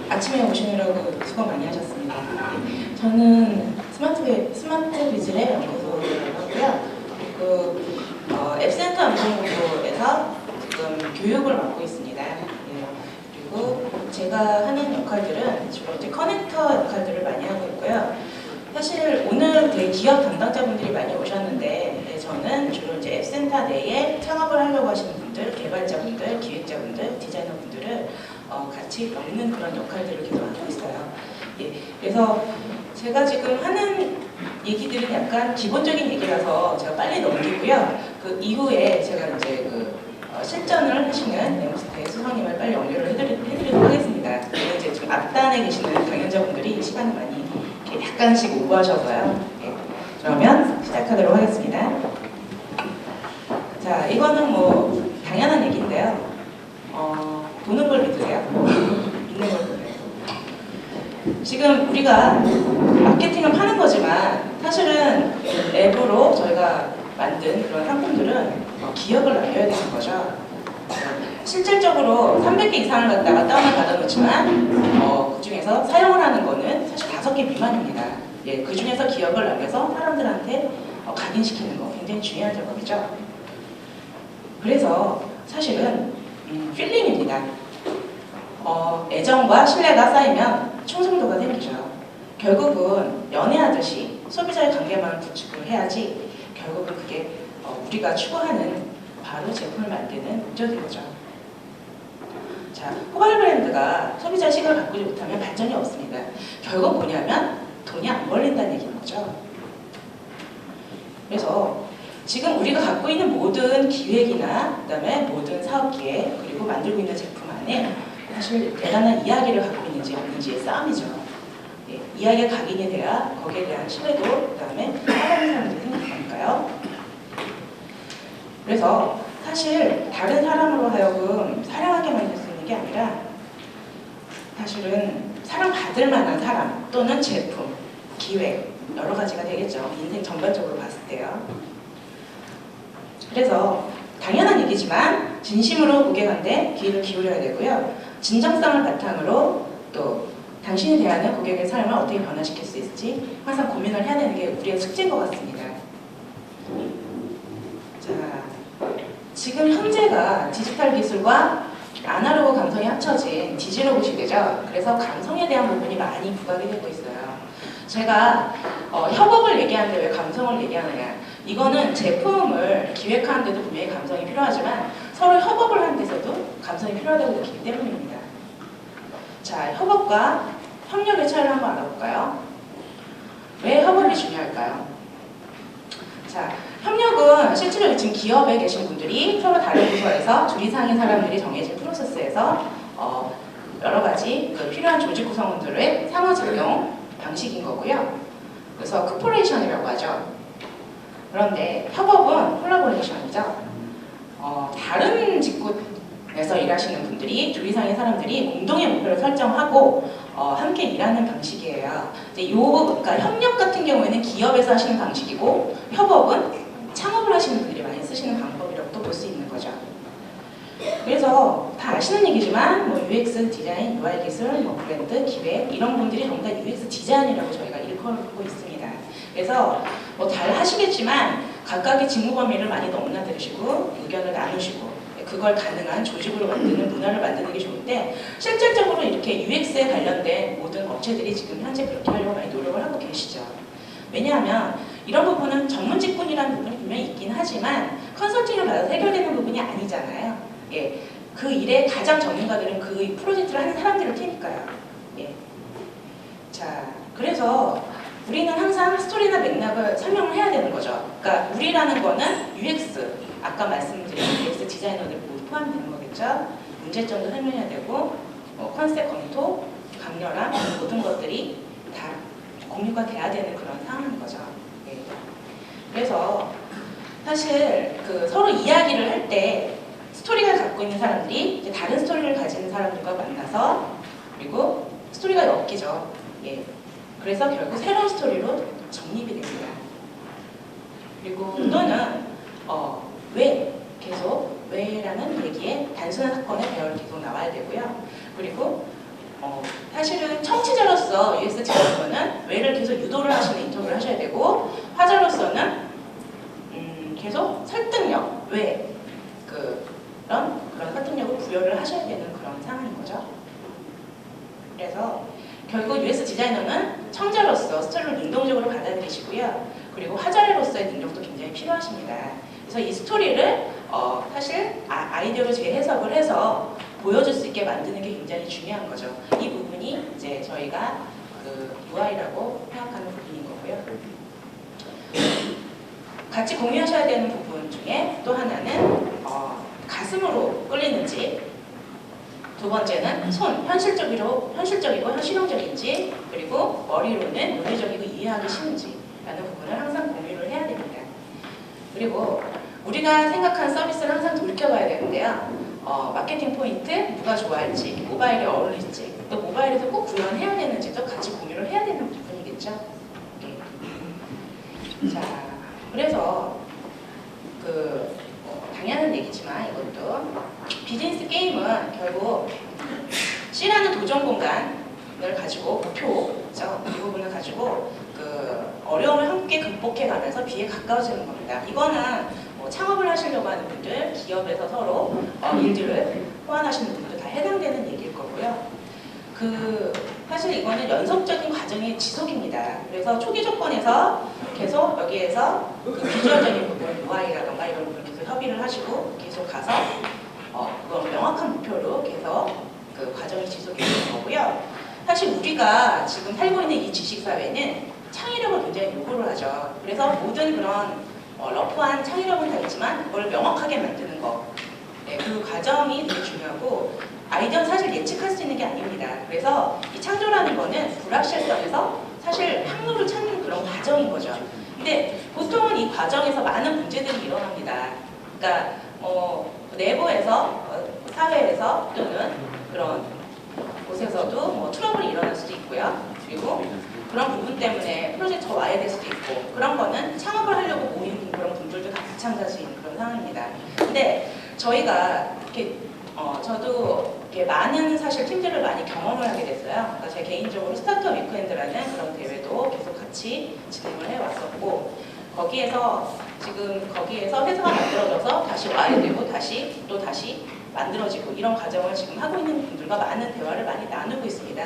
아침에 오시느라고 수고 많이 하셨습니다. 저는 스마트 비즈의 연구소라고 하고요. 앱센터 안전공부에서 지금 교육을 맡고 있습니다. 그리고 제가 하는 역할들은 주로 이제 커넥터 역할들을 많이 하고 있고요. 사실 오늘 되게 기업 담당자분들이 많이 오셨는데 저는 주로 이제 앱센터 내에 창업을 하려고 하시는 분들, 개발자분들, 기획자분들, 디자이너분들을 같이 엮는 그런 역할들을 계속 하고 있어요. 그래서 제가 지금 하는 얘기들은 약간 기본적인 얘기라서 제가 빨리 넘기고요. 그 이후에 제가 이제 실전을 하시는 엠스테이 수성님을 빨리 연결을 해드리도록 하겠습니다. 이제 지금 앞단에 계시는 강연자분들이 시간을 많이 약간씩 오버하셔서요. 그러면 시작하도록 하겠습니다. 자, 이거는 뭐 당연한 얘기인데요. 보는 걸 믿으세요. 믿는 걸 믿으세요. 지금 우리가 마케팅을 파는 거지만 사실은 앱으로 저희가 만든 그런 상품들은 기억을 남겨야 되는 거죠. 실질적으로 300개 이상을 갖다가 다운을 받아놓지만 그 중에서 사용을 하는 거는 사실 5개 미만입니다. 그 중에서 기억을 남겨서 사람들한테 각인시키는 거 굉장히 중요한 작업이죠. 그래서 사실은 필링입니다. 애정과 신뢰가 쌓이면 충성도가 생기죠. 결국은 연애하듯이 소비자의 관계만 구축을 해야지 결국은 그게 우리가 추구하는 바로 제품을 만드는 목적인 거죠. 자, 호발 브랜드가 소비자 식을 바꾸지 못하면 발전이 없습니다. 결국 뭐냐면 돈이 안 벌린다는 얘기인 거죠. 그래서 지금 우리가 갖고 있는 모든 기획이나 그다음에 모든 사업 기획 그리고 만들고 있는 제품 안에 사실 대단한 이야기를 갖고 있는지 없는지의 싸움이죠. 이야기가 각인이 돼야 거기에 대한 신뢰도 그다음에 사랑하는 사람들이 생길 거니까요. 그래서 사실 다른 사람으로 하여금 사랑하게 만들 수 있는 게 아니라 사실은 사랑받을 만한 사람 또는 제품, 기획 여러 가지가 되겠죠. 인생 전반적으로 봤을 때요. 그래서 당연한 얘기지만 진심으로 고객한테 귀를 기울여야 되고요. 진정성을 바탕으로 또 당신이 대하는 고객의 삶을 어떻게 변화시킬 수 있을지 항상 고민을 해야 되는 게 우리의 숙제인 것 같습니다. 자, 지금 현재가 디지털 기술과 아날로그 감성이 합쳐진 디지로그 시대죠. 그래서 감성에 대한 부분이 많이 부각이 되고 있어요. 제가 협업을 얘기하는데 왜 감성을 얘기하느냐. 이거는 제품을 기획하는데도 분명히 감성이 필요하지만 서로 협업을 하는 데서도 감성이 필요하다고 느끼기 때문입니다. 자, 협업과 협력의 차이를 한번 알아볼까요? 왜 협업이 중요할까요? 자, 협력은 실제로 지금 기업에 계신 분들이 서로 다른 부서에서 줄 이상의 사람들이 정해진 프로세스에서 여러 가지 필요한 조직 구성원들의 상호작용 방식인 거고요. 그래서 코퍼레이션이라고 하죠. 그런데 협업은 콜라보레이션이죠. 다른 직군에서 일하시는 분들이 줄 이상의 사람들이 공동의 목표를 설정하고 함께 일하는 방식이에요. 그러니까 협력 같은 경우에는 기업에서 하시는 방식이고 협업은 창업을 하시는 분들이 많이 쓰시는 방법이라고 또 볼 수 있는 거죠. 그래서 다 아시는 얘기지만 뭐 UX 디자인, UI 기술, 뭐 브랜드, 기획 이런 분들이 전부 다 UX 디자인이라고 저희가 일컬고 있습니다. 그래서 뭐 잘 하시겠지만 각각의 직무 범위를 많이 넘나들으시고 의견을 나누시고 그걸 가능한 조직으로 만드는 문화를 만드는 게 좋은데 실질적으로 이렇게 UX에 관련된 모든 업체들이 지금 현재 그렇게 하려고 많이 노력을 하고 계시죠. 왜냐하면 이런 부분은 전문 직군이라는 부분이 분명히 있긴 하지만 컨설팅을 받아서 해결되는 부분이 아니잖아요. 그 일의 가장 전문가들은 그 프로젝트를 하는 사람들을 테니까요. 자, 그래서 우리는 항상 스토리나 맥락을 설명을 해야 되는 거죠. 그러니까 우리라는 거는 UX, 아까 말씀드린 UX 디자이너들 모두 포함되는 거겠죠. 문제점도 설명해야 되고 컨셉 검토, 강렬함 모든 것들이 다 공유가 돼야 되는 그런 상황인 거죠. 그래서 사실 서로 이야기를 할 때 스토리가 갖고 있는 사람들이 이제 다른 스토리를 가지는 사람들과 만나서 그리고 스토리가 엮이죠. 그래서 결국 새로운 스토리로 정립이 됩니다. 그리고 또는 왜 계속 왜라는 얘기에 단순한 사건의 배열이 계속 나와야 되고요. 그리고 사실은 청취자로서 US 디자이너는 왜를 계속 유도를 하시는 인터뷰를 하셔야 되고, 화자로서는 계속 설득력, 왜 그런 설득력을 부여를 하셔야 되는 그런 상황인 거죠. 그래서 결국 US 디자이너는 청자로서 스토리를 능동적으로 받아들이시고요. 그리고 화자로서의 능력도 굉장히 필요하십니다. 그래서 이 스토리를 사실 아이디어로 재해석을 해서 보여줄 수 있게 만드는 게 굉장히 중요한 거죠. 이 부분이 이제 저희가 그 UI라고 생각하는 부분인 거고요. 같이 공유하셔야 되는 부분 중에 또 하나는 가슴으로 끌리는지, 두 번째는 손, 현실적이고 현실용적인지, 그리고 머리로는 논리적이고 이해하기 쉬운지 라는 부분을 항상 공유를 해야 됩니다. 그리고 우리가 생각한 서비스를 항상 돌이켜봐야 되는데요. 마케팅 포인트, 누가 좋아할지, 모바일에 어울릴지, 또 모바일에서 꼭 구현해야 되는지도 같이 공유를 해야 되는 부분이겠죠. 자, 그래서 당연한 얘기지만 이것도 비즈니스 게임은 결국 C라는 도전 공간을 가지고 목표죠. 이 부분을 가지고 어려움을 함께 극복해가면서 B에 가까워지는 겁니다. 이거는 창업을 하시려고 하는 분들, 기업에서 서로 일들을 호환하시는 분들 다 해당되는 얘기일 거고요. 사실 이거는 연속적인 과정의 지속입니다. 그래서 초기 조건에서 계속 여기에서 비주얼적인 부분, UI라던가 이런 부분 계속 협의를 하시고 계속 가서 그건 명확한 목표로 계속 그 과정이 지속이 되는 거고요. 사실 우리가 지금 살고 있는 이 지식사회는 창의력을 굉장히 요구를 하죠. 그래서 모든 그런 러프한 창의력은 다 있지만 그걸 명확하게 만드는 거, 그 과정이 되게 중요하고, 아이디어는 사실 예측할 수 있는 게 아닙니다. 그래서 이 창조라는 거는 불확실성에서 사실 항로를 찾는 그런 과정인 거죠. 근데 보통은 이 과정에서 많은 문제들이 일어납니다. 그러니까 내부에서, 사회에서 또는 그런 곳에서도 트러블이 일어날 수도 있고요. 그리고 그런 부분 때문에 프로젝트가 와야 될 수도 있고, 그런 거는 창업을 하려고 모인 그런 분들도 다 마찬가지인 그런 상황입니다. 근데 저희가 이렇게 저도 이렇게 많은 사실 팀들을 많이 경험을 하게 됐어요. 그러니까 제 개인적으로 스타트업 위크엔드라는 그런 대회도 계속 같이 진행을 해왔었고, 거기에서 회사가 만들어져서 다시 와야 되고 다시 만들어지고, 이런 과정을 지금 하고 있는 분들과 많은 대화를 많이 나누고 있습니다.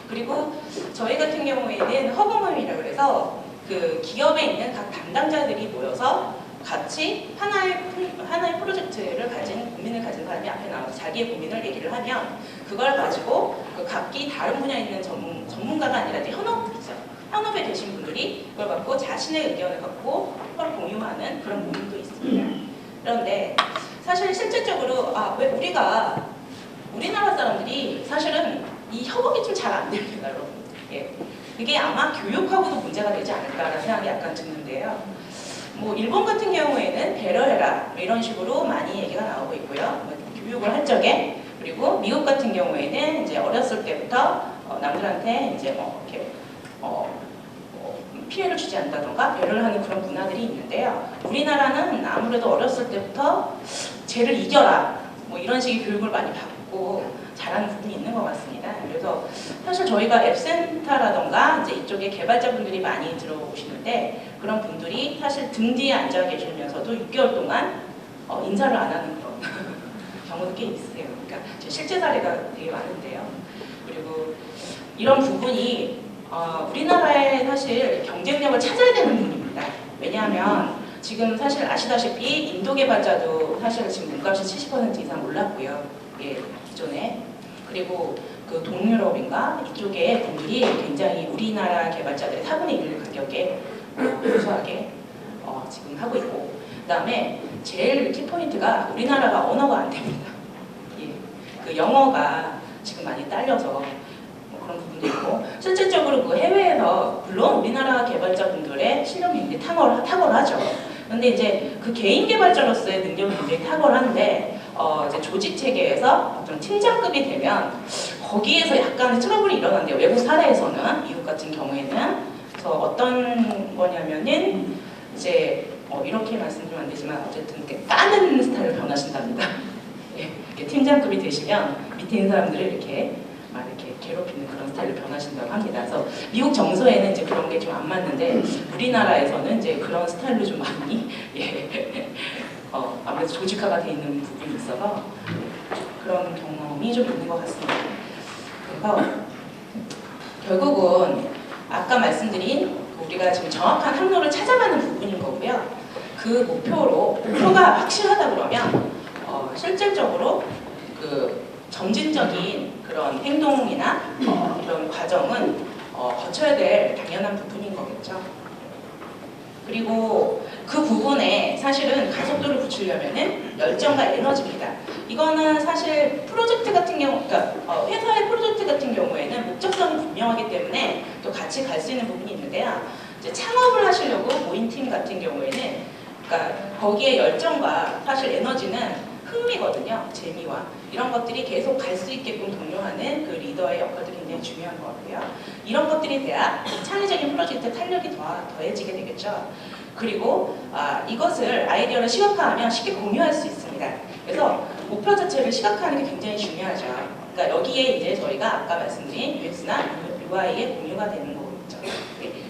그리고 저희 같은 경우에는 허브모임이라고 해서 그 기업에 있는 각 담당자들이 모여서 같이 하나의 프로젝트를 고민을 가진 사람이 앞에 나와서 자기의 고민을 얘기를 하면, 그걸 가지고 각기 다른 분야에 있는 전문가가 아니라 현업이죠. 현업에 계신 분들이 그걸 갖고 자신의 의견을 갖고 그걸 공유하는 그런 모임도 있습니다. 그런데 사실 실질적으로 왜 우리나라 사람들이 사실은 이 협업이 좀 잘 안 됩니다, 여러분. 그게 아마 교육하고도 문제가 되지 않을까라는 생각이 약간 드는데요. 일본 같은 경우에는 배려해라 이런 식으로 많이 얘기가 나오고 있고요. 교육을 할 적에. 그리고 미국 같은 경우에는 이제 어렸을 때부터 남들한테 이제 이렇게 피해를 주지 않는다던가 배려를 하는 그런 문화들이 있는데요. 우리나라는 아무래도 어렸을 때부터 쟤를 이겨라 이런 식의 교육을 많이 받고 잘하는 부분이 있는 것 같습니다. 그래서 사실 저희가 앱센터라던가 이제 이쪽에 개발자분들이 많이 들어오시는데, 그런 분들이 사실 등 뒤에 앉아 계시면서도 6개월 동안 인사를 안 하는 그런 경우도 꽤 있으세요. 그러니까 제 실제 사례가 되게 많은데요. 그리고 이런 부분이 우리나라의 사실 경쟁력을 찾아야 되는 부분입니다. 왜냐하면 지금 사실 아시다시피 인도 개발자도 사실 지금 몸값이 70% 이상 올랐고요. 기존에. 그리고 그 동유럽인가 이쪽에 분들이 굉장히 우리나라 개발자들의 4분의 1 가격에 우수하게 지금 하고 있고, 그 다음에 제일 키포인트가 우리나라가 언어가 안 됩니다. 그 영어가 지금 많이 딸려서 그런 부분도 있고, 실질적으로 그 해외에서 물론 우리나라 개발자분들의 실력이 굉장히 탁월하죠. 근데 이제 그 개인 개발자로서의 능력이 굉장히 탁월한데, 이제 조직 체계에서 어떤 팀장급이 되면 거기에서 약간의 트러블이 일어난대요. 외국 사례에서는, 미국 같은 경우에는. 그래서 어떤 거냐면은 이제 이렇게 말씀드리면 안 되지만 어쨌든 이렇게 까는 스타일로 변하신답니다. 예, 이렇게 팀장급이 되시면 밑에 있는 사람들을 이렇게 막 이렇게 괴롭히는 그런 스타일로 변하신다고 합니다. 그래서 미국 정서에는 이제 그런 게 좀 안 맞는데 우리나라에서는 이제 그런 스타일로 좀 많이 아무래도 조직화가 돼 있는 부분이 있어서 그런 경험이 좀 있는 것 같습니다. 그래서 결국은 아까 말씀드린 우리가 지금 정확한 항로를 찾아가는 부분인 거고요. 그 목표가 확실하다 그러면 실질적으로 그 점진적인 그런 행동이나 그런 과정은 거쳐야 될 당연한 부분인 거겠죠. 그리고 그 부분에 사실은 가속도를 붙이려면은 열정과 에너지입니다. 이거는 사실 프로젝트 같은 경우, 그러니까 회사의 프로젝트 같은 경우에는 목적성이 분명하기 때문에 또 같이 갈 수 있는 부분이 있는데요. 이제 창업을 하시려고 모인 팀 같은 경우에는, 그러니까 거기에 열정과 사실 에너지는 흥미거든요. 재미와 이런 것들이 계속 갈 수 있게끔 독려하는 그 리더의 역할도 굉장히 중요한 것 같고요. 이런 것들이 돼야 창의적인 프로젝트의 탄력이 더해지게 되겠죠. 그리고 이것을 아이디어를 시각화하면 쉽게 공유할 수 있습니다. 그래서 목표 자체를 시각화하는 게 굉장히 중요하죠. 그러니까 여기에 이제 저희가 아까 말씀드린 UX나 UI의 공유가 되는 거겠죠.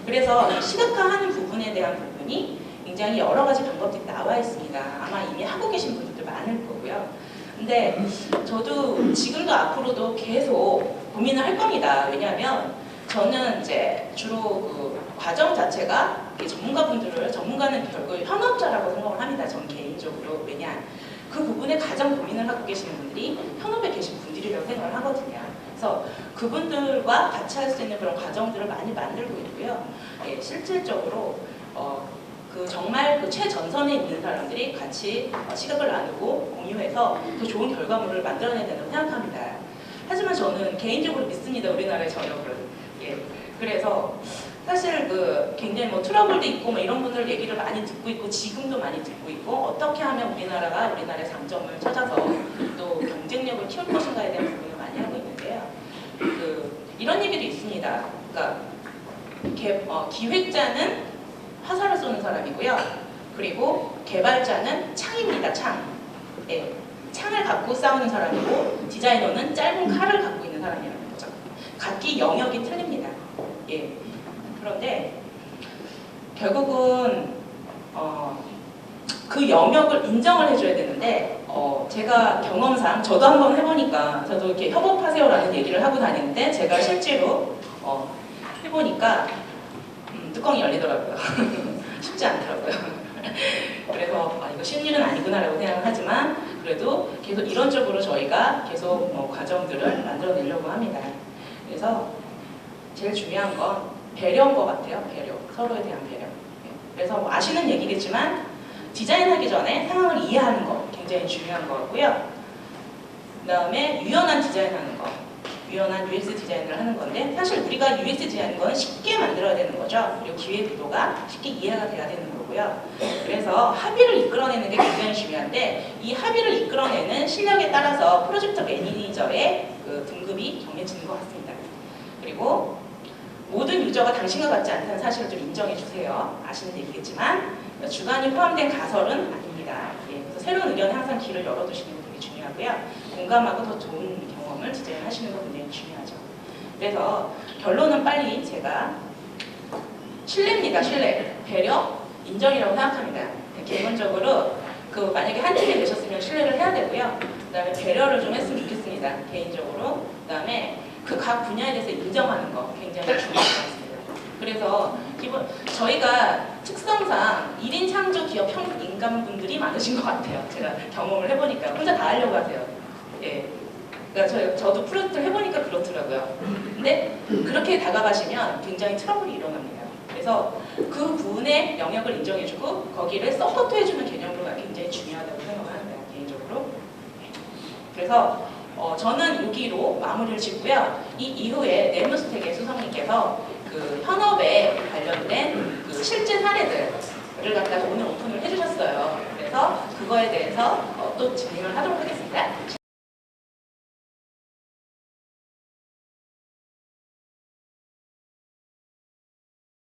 그래서 이 시각화하는 부분에 대한 부분이 굉장히 여러 가지 방법들이 나와 있습니다. 아마 이미 하고 계신 분들도 많을 거고요. 근데 저도 지금도 앞으로도 계속 고민을 할 겁니다. 왜냐하면 저는 이제 주로 그 과정 자체가 전문가는 결국 현업자라고 생각을 합니다. 전 개인적으로. 왜냐? 그 부분에 가장 고민을 하고 계시는 분들이 현업에 계신 분들이라고 생각을 하거든요. 그래서 그분들과 같이 할 수 있는 그런 과정들을 많이 만들고 있고요. 실질적으로 정말 그 최전선에 있는 사람들이 같이 시각을 나누고 공유해서 더 좋은 결과물을 만들어내야 된다고 생각합니다. 하지만 저는 개인적으로 믿습니다. 우리나라의 저력을. 그래서 사실 굉장히 트러블도 있고 이런 분들 얘기를 많이 듣고 있고 지금도 많이 듣고 있고 어떻게 하면 우리나라의 장점을 찾아서 또 경쟁력을 키울 것인가에 대한 부분을 많이 하고 있는데요. 이런 얘기도 있습니다. 그러니까 기획자는 화살을 쏘는 사람이고요. 그리고 개발자는 창입니다. 창. 창을 갖고 싸우는 사람이고 디자이너는 짧은 칼을 갖고 있는 사람이라는 거죠. 각기 영역이 틀립니다. 그런데 결국은 그 영역을 인정을 해줘야 되는데 제가 경험상 저도 한번 해보니까 저도 이렇게 협업하세요라는 얘기를 하고 다니는데 제가 실제로 해보니까 뚜껑이 열리더라고요. 쉽지 않더라고요. 그래서 이거 쉬운 일은 아니구나라고 생각을 하지만 그래도 계속 이런 쪽으로 저희가 계속 과정들을 만들어내려고 합니다. 그래서 제일 중요한 건 배려인 것 같아요. 배려. 서로에 대한 배려. 그래서 아시는 얘기겠지만 디자인하기 전에 상황을 이해하는 거 굉장히 중요한 것 같고요. 그 다음에 유연한 디자인하는 거. 유연한 UX 디자인을 하는 건데 사실 우리가 UX 디자인인 건 쉽게 만들어야 되는 거죠. 그리고 기획 구도가 쉽게 이해가 돼야 되는 거고요. 그래서 합의를 이끌어내는 게 굉장히 중요한데 이 합의를 이끌어내는 실력에 따라서 프로젝트 매니저의 등급이 정해지는 것 같습니다. 그리고 모든 유저가 당신과 같지 않다는 사실을 좀 인정해 주세요. 아시는 얘기겠지만 주관이 포함된 가설은 아닙니다. 그래서 새로운 의견에 항상 길을 열어두시는 게 되게 중요하고요. 공감하고 더 좋은 경험을 디자인하시는 거 굉장히 중요하죠. 그래서 결론은 빨리 제가 신뢰입니다. 신뢰. 배려, 인정이라고 생각합니다. 기본적으로 만약에 한 팀이 되셨으면 신뢰를 해야 되고요. 그 다음에 배려를 좀 했으면 좋겠습니다. 개인적으로. 그 다음에 그 각 분야에 대해서 인정하는 거 굉장히 중요한 것 같습니다. 그래서 저희가 특성상 1인 창조 기업 인간분들이 많으신 것 같아요. 제가 경험을 해보니까 혼자 다 하려고 하세요. 그러니까 저도 프로젝트를 해보니까 그렇더라고요. 근데 그렇게 다가가시면 굉장히 트러블이 일어납니다. 그래서 그 부분의 영역을 인정해주고 거기를 서포트해주는 개념으로가 굉장히 중요하다고 생각을 합니다. 개인적으로. 그래서 저는 여기로 마무리를 짓고요. 이 이후에 네모스텍의 수석님께서 현업에 관련된 실제 사례들을 갖다가 오늘 오픈을 해주셨어요. 그래서 그거에 대해서 또 진행을 하도록 하겠습니다.